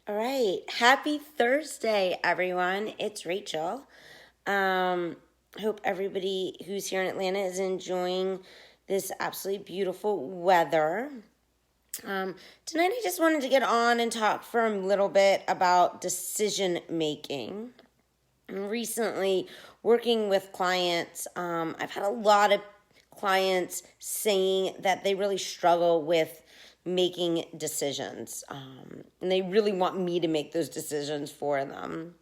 All right. Happy Thursday, everyone. It's Rachel. I hope everybody who's here in Atlanta is enjoying this absolutely beautiful weather. Tonight, I just wanted to get on and talk for a little bit about decision making. Recently, working with clients, I've had a lot of clients saying that they really struggle with making decisions. And they really want me to make those decisions for them.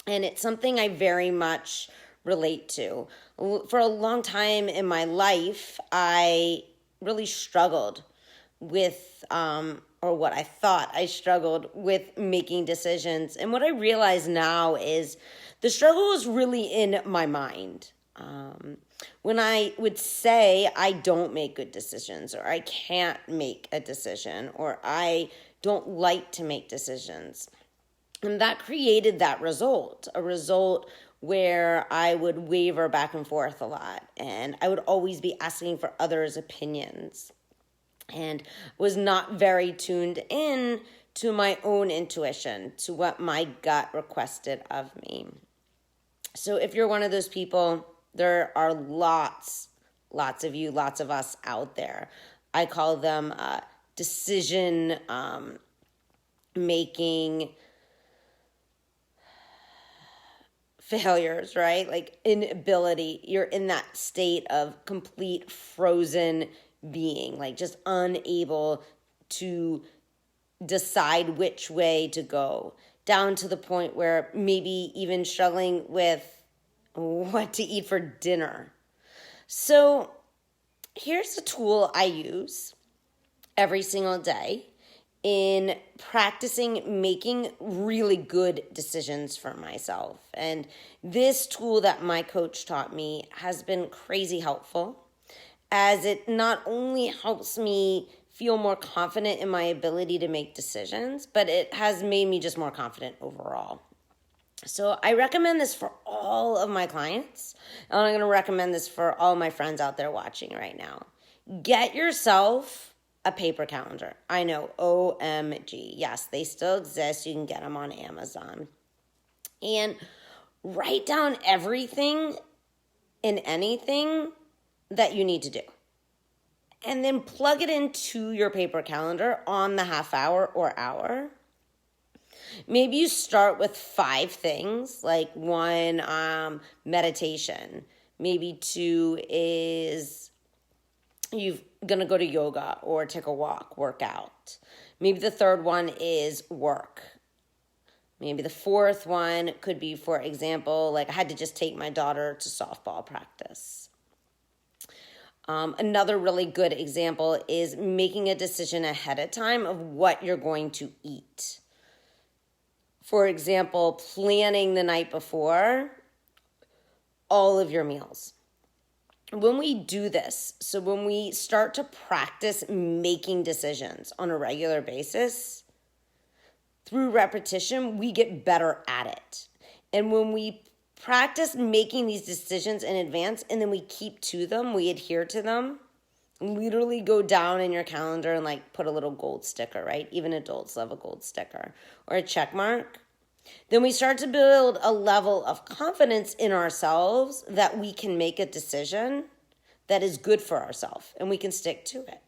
And it's something I very much relate to. For a long time in my life, I really struggled with, or what I thought I struggled with making decisions. And what I realize now is the struggle is really in my mind. When I would say I don't make good decisions, or I can't make a decision, or I don't like to make decisions. And that created that result, a result where I would waver back and forth a lot. And I would always be asking for others' opinions and was not very tuned in to my own intuition, to what my gut requested of me. So if you're one of those people, there are lots of you, lots of us out there. I call them decision making failures, right? Like inability. You're in that state of complete frozen being, like just unable to decide which way to go, down to the point where maybe even struggling with what to eat for dinner. So here's a tool I use every single day in practicing making really good decisions for myself. And this tool that my coach taught me has been crazy helpful, as it not only helps me feel more confident in my ability to make decisions, but it has made me just more confident overall. So I recommend this for all of my clients, and I'm going to recommend this for all my friends out there watching right now. Get yourself a paper calendar. I know, OMG. Yes, they still exist. You can get them on Amazon. And write down everything and anything that you need to do. And then plug it into your paper calendar on the half hour or hour. Maybe you start with 5 things, like 1, meditation. Maybe 2 is you're going to go to yoga or take a walk, work out. Maybe the 3rd one is work. Maybe the 4th one could be, for example, like I had to just take my daughter to softball practice. Another really good example is making a decision ahead of time of what you're going to eat. For example, planning the night before all of your meals. When we do this, so when we start to practice making decisions on a regular basis, through repetition, we get better at it. And when we practice making these decisions in advance and then we keep to them, we adhere to them, literally go down in your calendar and like put a little gold sticker, right? Even adults love a gold sticker or a check mark. Then we start to build a level of confidence in ourselves that we can make a decision that is good for ourselves and we can stick to it.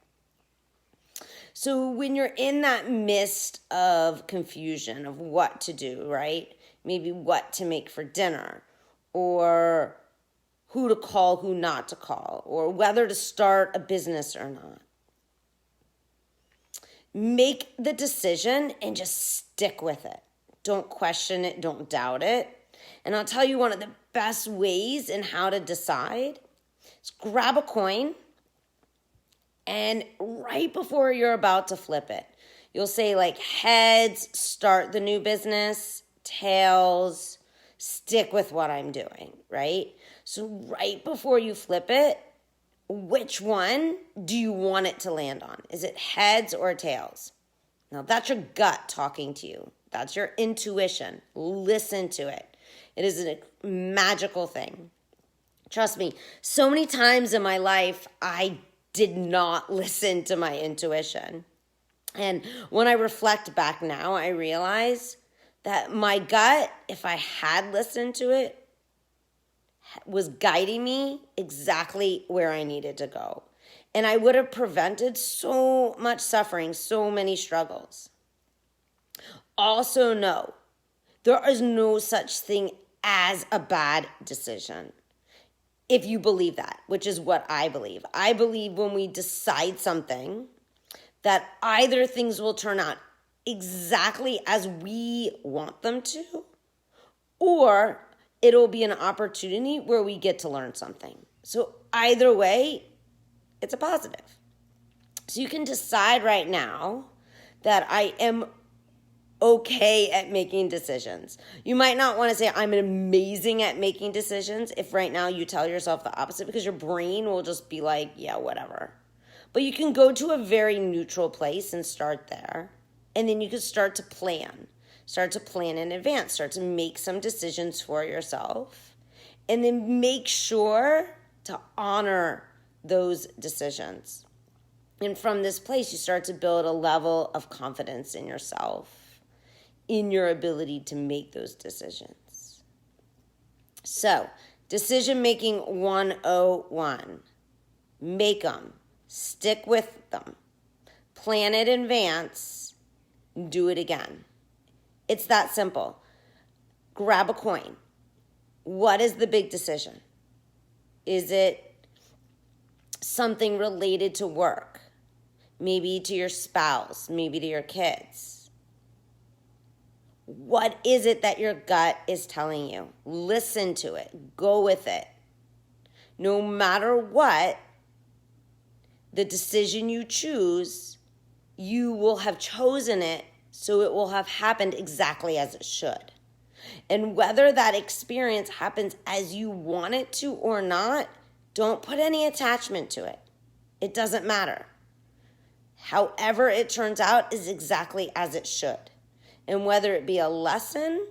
So when you're in that mist of confusion of what to do, right? Maybe what to make for dinner, or who to call, who not to call, or whether to start a business or not. Make the decision and just stick with it. Don't question it, don't doubt it. And I'll tell you one of the best ways in how to decide is grab a coin, and right before you're about to flip it, you'll say like heads, start the new business, tails, stick with what I'm doing, right? So right before you flip it, which one do you want it to land on? Is it heads or tails? Now that's your gut talking to you. That's your intuition. Listen to it. It is a magical thing. Trust me, so many times in my life, I did not listen to my intuition. And when I reflect back now, I realize that my gut, if I had listened to it, was guiding me exactly where I needed to go. And I would have prevented so much suffering, so many struggles. Also, know there is no such thing as a bad decision. If you believe that, which is what I believe. I believe when we decide something, that either things will turn out exactly as we want them to, or it'll be an opportunity where we get to learn something. So either way, it's a positive. So you can decide right now that I am okay at making decisions. You might not want to say I'm amazing at making decisions if right now you tell yourself the opposite, because your brain will just be like, yeah, whatever. But you can go to a very neutral place and start there. And then you can start to plan. Start to plan in advance. Start to make some decisions for yourself. And then make sure to honor those decisions. And from this place, you start to build a level of confidence in yourself, in your ability to make those decisions. So, decision making 101. Make them. Stick with them. Plan it in advance. Do it again. It's that simple. Grab a coin. What is the big decision? Is it something related to work? Maybe to your spouse, maybe to your kids. What is it that your gut is telling you? Listen to it. Go with it. No matter what, the decision you choose, you will have chosen it, so it will have happened exactly as it should. And whether that experience happens as you want it to or not, don't put any attachment to it. It doesn't matter. However it turns out is exactly as it should. And whether it be a lesson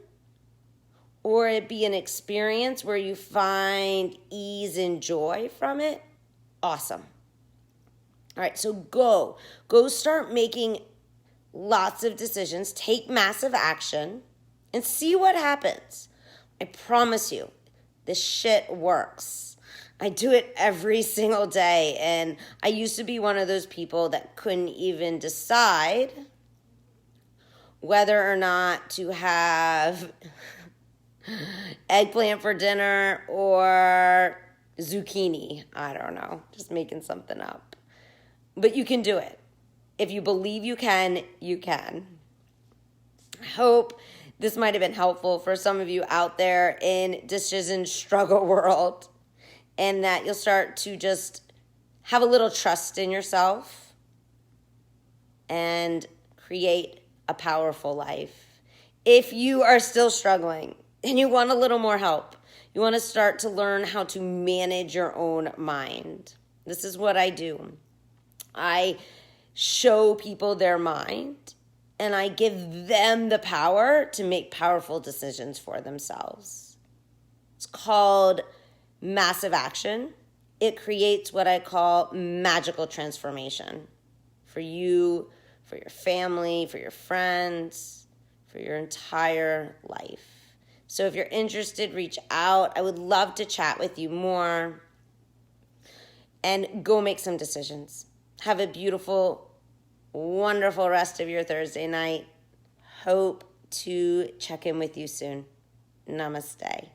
or it be an experience where you find ease and joy from it, awesome. All right, so go start making lots of decisions, take massive action, and see what happens. I promise you, this shit works. I do it every single day, and I used to be one of those people that couldn't even decide whether or not to have eggplant for dinner or zucchini. I don't know, just making something up. But you can do it. If you believe you can, you can. I hope this might have been helpful for some of you out there in decision struggle world, and that you'll start to just have a little trust in yourself and create a powerful life. If you are still struggling and you want a little more help, you want to start to learn how to manage your own mind. This is what I do. I show people their mind, and I give them the power to make powerful decisions for themselves. It's called massive action. It creates what I call magical transformation for you, for your family, for your friends, for your entire life. So if you're interested, reach out. I would love to chat with you more, and go make some decisions. Have a beautiful, wonderful rest of your Thursday night. Hope to check in with you soon. Namaste.